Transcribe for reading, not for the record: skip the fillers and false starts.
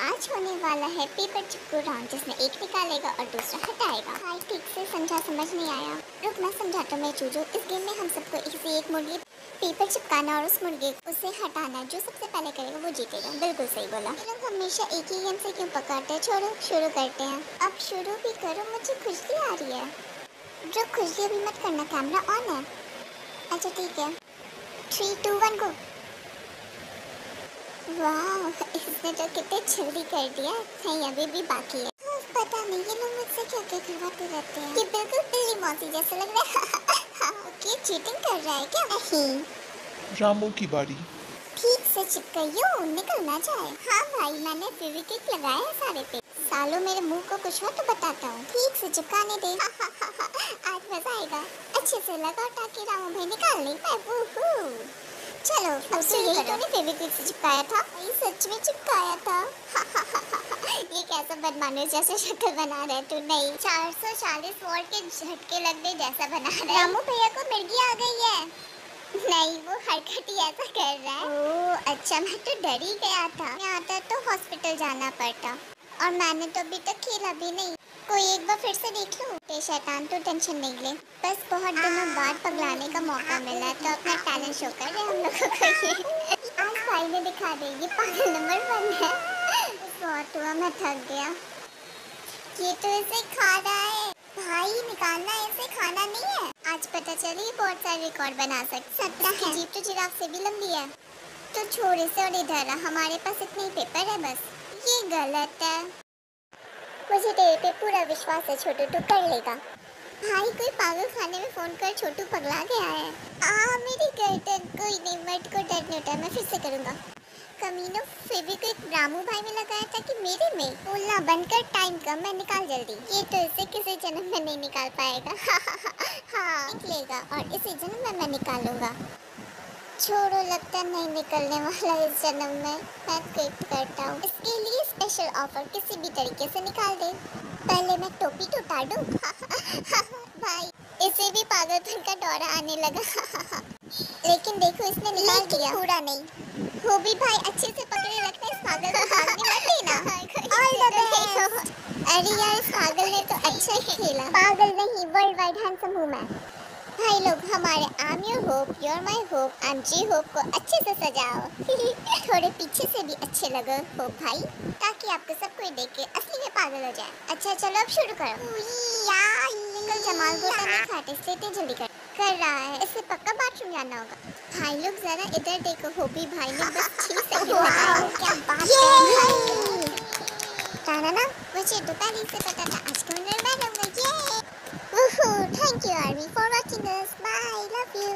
आज होने वाला है पेपर चिपकू राउंड, जिसमें एक निकालेगा और दूसरा हटाएगा। भाई ठीक से समझा, समझ नहीं आया। रुक मैं समझाता हूँ। मैं चूजू, इस गेम में हम सबको एक मुर्गी पेपर चिपकाना और उस मुर्गे उसे हटाना। जो सबसे पहले करेगा वो जीतेगा। बिल्कुल सही बोला। लोग हमेशा एक ही गेम से क्यों पकड़ते हैं? छोड़ो, शुरू करते हैं। अब शुरू भी करो, मुझे खुजली आ रही है। जो खुजली अभी मत करना, कैमरा ऑन है। अच्छा ठीक है, 3, 2, 1 गो। वाह, इसने तो कितने जल्दी कर दिया। नहीं, अभी भी बाकी है। पता नहीं ये लोग मुझसे क्या क्या करवाते रहते हैं। ये बिल्कुल बिल्ली मौसी जैसा लग रहा है। ओके, चीटिंग कर रहा है क्या? नहीं, रामू की बारी। ठीक से चिपकाइयो, निकल ना जाए। हाँ भाई, मैंने फेविक्विक लगाया है सारे पे। सालों मेरे मुंह को कुछ हो तो बताता हूँ। ठीक से चिपकाने दे। आज मजा आएगा। अच्छे से लगाओ ताकि रामू भाई निकाल नहीं पाए। वूहू। चलो, अब से यही तो नहीं फेविक्विक से चिपकाया था? ये सच में चिपकाया था। ये कैसा बदमाश जैसे शक्ल बना रहे तू? नहीं, 440 वॉट के झटके लगने जैसा बना रहा है। रामू भैया को मिर्गी आ गई है। नहीं, वो हरकत ही ऐसा कर रहा है। ओह अच्छा, मैं तो डर ही गया था। मैं आता तो हॉस्पिटल जाना पड़ता। और मैंने तो अभी तक खेला भी नहीं। कोई एक बार फिर से देख लूं। ते शैतान, तो टेंशन नहीं ले। बस बहुत दिनों बाद पगलाने का मौका मिला है, तो अपना टैलेंट शो कर रहे हम लोगों को ये। आज भाई ने दिखा दे, ये पागल नंबर 1 है। बहुत हुआ, मैं थक गया। ये तो इसे खा रहा है। भाई निकालना, ऐसे खाना नहीं है। आज पता चली बहुत सारे रिकॉर्ड बना सकते। 17 जीप तो जिराफ से भी लंबी है। तो छोड़ इसे और इधर आ, हमारे पास इतने ही पेपर है बस। ये गलत है। मुझे तेरे पे पूरा विश्वास है छोटू, तू कर लेगा। भाई कोई पागल खाने में फोन कर, छोटू पगला गया है। मेरी गर्दन। कोई नहीं, मर्द को दर्द नहीं होता, मैं फिर से करूँगा। कमीनो, फेविक्विक रामू भाई में लगाया था कि मेरे में? बोलना बंद कर, टाइम कम है, निकाल जल्दी। ये तो इसे किसी जन्म में नहीं निकाल पाएगा। हाँ निकलेगा, और इसी जन्म में मैं निकालूंगा। छोड़ो, लगता नहीं निकलने वाला इस जन्म में। मैं क्विट करता हूँ। इसके लिए स्पेशल ऑफर, किसी भी तरीके से निकाल दे। पहले मैं टोपी तो उतार दूँ। भाई इसे भी पागलपन का दौरा आने लगा। लेकिन देखो, इसने निकाल दिया। पूरा नहीं हो भी भाई, अच्छे से पकड़े रखना। इस पागल को भागने मत देना। अरे यार, इस पागल ने तो अच्छा ही खेला। पागल नहीं, वर्ल्ड वाइड हैंडसम हूँ मैं। भाई लोग, हमारे I am your hope, you are my hope, I am G hope को अच्छे से सजाओ। थोड़े पीछे से भी अच्छे लगो होप भाई, ताकि आपको सब कोई देख के असली में पागल हो जाए। अच्छा चलो, अब शुरू करो। कल जमाल गोता नहीं खाते, इसलिए इतनी जल्दी कर रहा है। इससे पक्का बाथरूम जाना होगा। भाई लोग जरा इधर देखो, होबी भाई ने बस 6 सेकंड में क्या बात है। ना मुझे तो पहले से पता था आज कौन बनूंगा। ये Thank you Army for watching us. Bye. Love you.